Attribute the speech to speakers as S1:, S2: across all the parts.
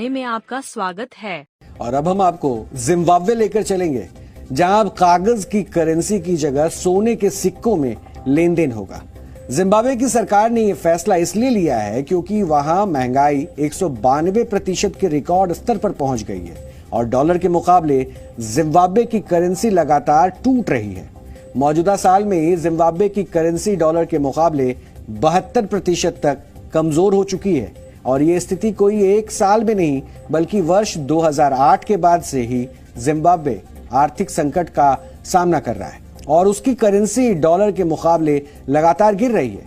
S1: खाने में आपका स्वागत है।
S2: और अब हम आपको जिम्बाब्वे लेकर चलेंगे, जहां अब कागज की करेंसी की जगह सोने के सिक्कों में लेन देन होगा। जिम्बाब्वे की सरकार ने यह फैसला इसलिए लिया है क्योंकि वहां महंगाई 192% के रिकॉर्ड स्तर पर पहुंच गई है और डॉलर के मुकाबले जिम्बाब्वे की करेंसी लगातार टूट रही है। मौजूदा साल में जिम्बाब्वे की करेंसी डॉलर के मुकाबले 72% तक कमजोर हो चुकी है और ये स्थिति कोई एक साल में नहीं बल्कि वर्ष 2008 के बाद से ही जिम्बाब्वे आर्थिक संकट का सामना कर रहा है और उसकी करेंसी डॉलर के मुकाबले लगातार गिर रही है।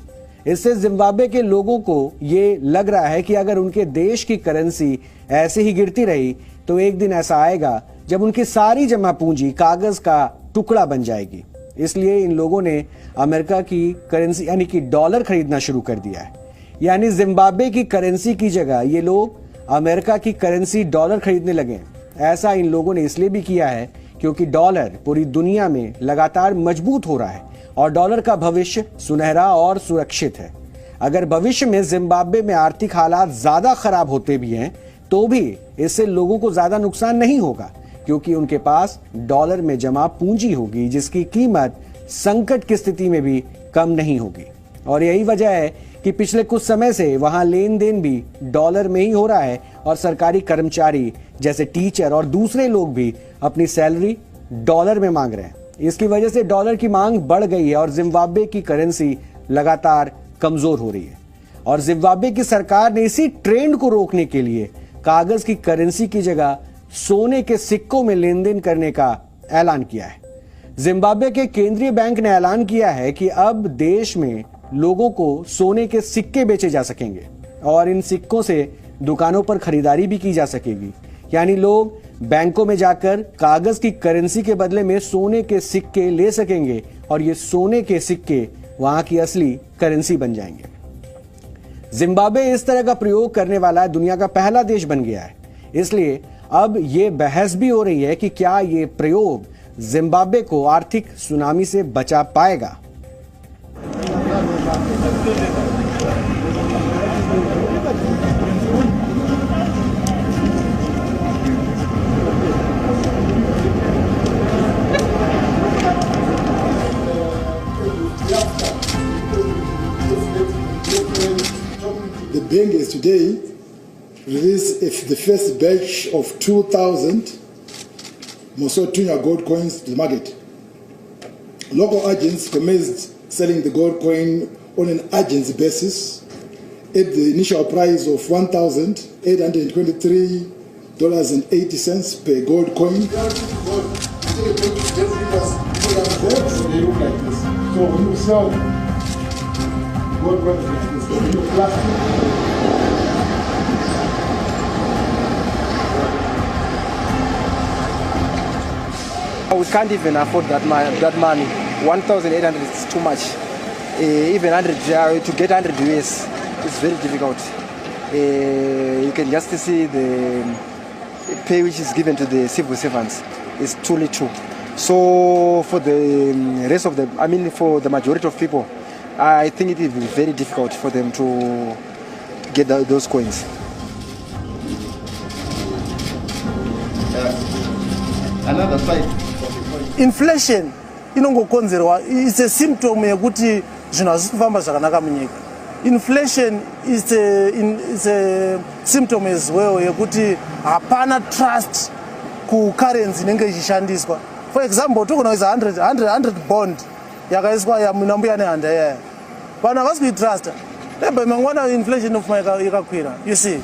S2: इससे जिम्बाब्वे के लोगों को ये लग रहा है कि अगर उनके देश की करेंसी ऐसे ही गिरती रही तो एक दिन ऐसा आएगा जब उनकी सारी जमा पूंजी कागज का टुकड़ा बन जाएगी। इसलिए इन लोगों ने अमेरिका की करेंसी यानी कि डॉलर खरीदना शुरू कर दिया है। यानी जिम्बाब्वे की करेंसी की जगह ये लोग अमेरिका की करेंसी डॉलर खरीदने लगे। ऐसा इन लोगों ने इसलिए भी किया है क्योंकि डॉलर पूरी दुनिया में लगातार मजबूत हो रहा है और डॉलर का भविष्य सुनहरा और सुरक्षित है। अगर भविष्य में जिम्बाब्वे में आर्थिक हालात ज्यादा खराब होते भी हैं तो भी इससे लोगों को ज्यादा नुकसान नहीं होगा क्योंकि उनके पास डॉलर में जमा पूंजी होगी जिसकी कीमत संकट की स्थिति में भी कम नहीं होगी। और यही वजह है कि पिछले कुछ समय से वहां लेन देन भी डॉलर में ही हो रहा है और सरकारी कर्मचारी जैसे टीचर और दूसरे लोग भी अपनी सैलरी डॉलर में मांग रहे हैं। इसकी वजह से डॉलर की मांग बढ़ गई है और जिम्बाब्वे की करेंसी लगातार कमजोर हो रही है। और जिम्बाब्वे की सरकार ने इसी ट्रेंड को रोकने के लिए कागज की करेंसी की जगह सोने के सिक्कों में लेन देन करने का ऐलान किया है। जिम्बाब्वे के केंद्रीय बैंक ने ऐलान किया है कि अब देश में लोगों को सोने के सिक्के बेचे जा सकेंगे और इन सिक्कों से दुकानों पर खरीदारी भी की जा सकेगी। यानी लोग बैंकों में जाकर कागज की करेंसी के बदले में सोने के सिक्के ले सकेंगे और ये सोने के सिक्के वहां की असली करेंसी बन जाएंगे। जिम्बाब्वे इस तरह का प्रयोग करने वाला दुनिया का पहला देश बन गया है। इसलिए अब ये बहस भी हो रही है कि क्या ये प्रयोग जिम्बाब्वे को आर्थिक सुनामी से बचा पाएगा।
S3: The bank has today released the first batch of 2,000 Mosotunya gold coins to the market. Local agents commenced selling the gold coin on an agency basis at the initial price of $1,823.80 per gold coin. They look like this. So when you sell gold coins like this, you plastic.
S4: We can't even afford that money. 1,800 is too much. Even 100 to get 100 US is very difficult. You can just see the pay which is given to the civil servants is too little. So for the rest of for the majority of people, I think it will be very difficult for them to get those coins.
S3: Another side.
S5: Inflation inongokonzerwa is a symptom yekuti zvinhu hazvisi kufamba zvakanaka munyika. Inflation is a symptom as well yekuti hapana trust kucurrency inenge ichishandiswa. For example, togona is 100 bond yakaiswa yamunambuya nehanda yaya. Vanhu havasi kuitrasta. Rebbe mangwana inflation inofuma yakakwira. You see.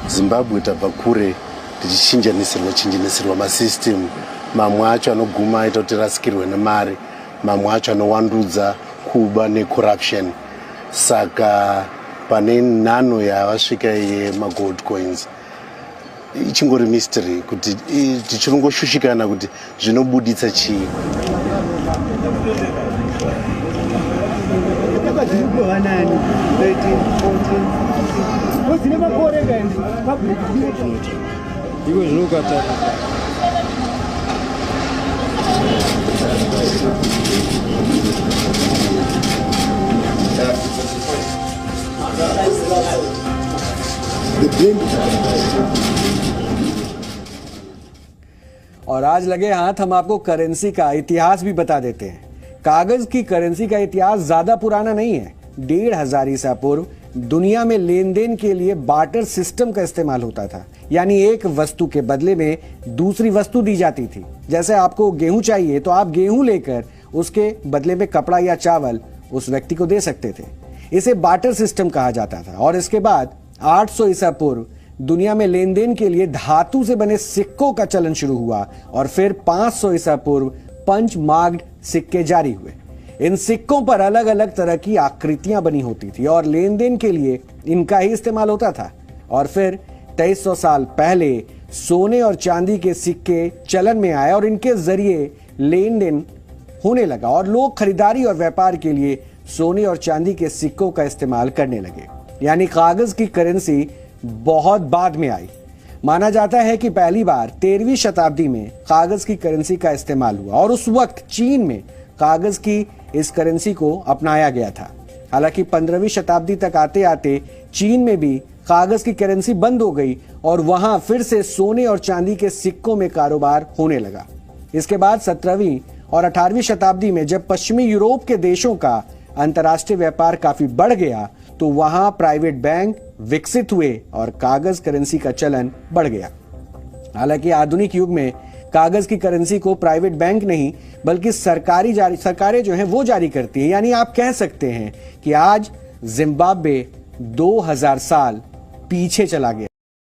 S6: Zimbabwe tabva kure tichichinjanisirwa masystem, mamwe acho anoguma aita kuti rasikirwe nemari, mamwe acho anowandudza kuba necorruption. Saka pane nhano yavasvika yemagold coins ichingori mystery kuti tichingoshushikana kuti zvinobuditsa chii.
S3: The bank.
S2: और आज लगे हाथ हम आपको currency का इतिहास भी बता देते हैं। कागज की करेंसी का इतिहास ज्यादा पुराना नहीं है। 1500 ईसा पूर्व दुनिया में लेन देन के लिए बार्टर सिस्टम का इस्तेमाल होता था, यानी एक वस्तु के बदले में दूसरी वस्तु दी जाती थी। जैसे आपको गेहूं चाहिए तो आप गेहूं लेकर उसके बदले में कपड़ा या चावल उस व्यक्ति को दे सकते थे। इसे बार्टर सिस्टम कहा जाता था। और इसके बाद 800 ईसा पूर्व दुनिया में लेन देन के लिए धातु से बने सिक्कों का चलन शुरू हुआ और फिर 500 ईसा पूर्व पंच मार्क्ड सिक्के जारी हुए। इन सिक्कों पर अलग अलग तरह की आकृतियां बनी होती थी और लेन देन के लिए इनका ही इस्तेमाल होता था। और फिर 2300 साल पहले सोने और चांदी के सिक्के चलन में आए और इनके जरिए लेन देन होने लगा और लोग खरीदारी और व्यापार के लिए सोने और चांदी के सिक्कों का इस्तेमाल करने लगे। यानी कागज की करेंसी बहुत बाद में आई। माना जाता है कि पहली बार 13वीं शताब्दी में कागज की करेंसी का इस्तेमाल हुआ और उस वक्त चीन में कागज की इस करेंसी को अपनाया गया था। हालांकि 15वीं शताब्दी तक आते आते चीन में भी कागज की करेंसी बंद हो गई और वहां फिर से सोने और चांदी के सिक्कों में कारोबार होने लगा। इसके बाद 17वीं और 18वीं शताब्दी में जब पश्चिमी यूरोप के देशों का अंतर्राष्ट्रीय व्यापार काफी बढ़ गया तो वहां प्राइवेट बैंक विकसित हुए और कागज करेंसी का चलन बढ़ गया। हालांकि आधुनिक युग में कागज की करेंसी को प्राइवेट बैंक नहीं बल्कि सरकारें जो हैं वो जारी करती हैं। यानी आप कह सकते हैं कि आज जिम्बाब्वे 2000 साल पीछे चला गया।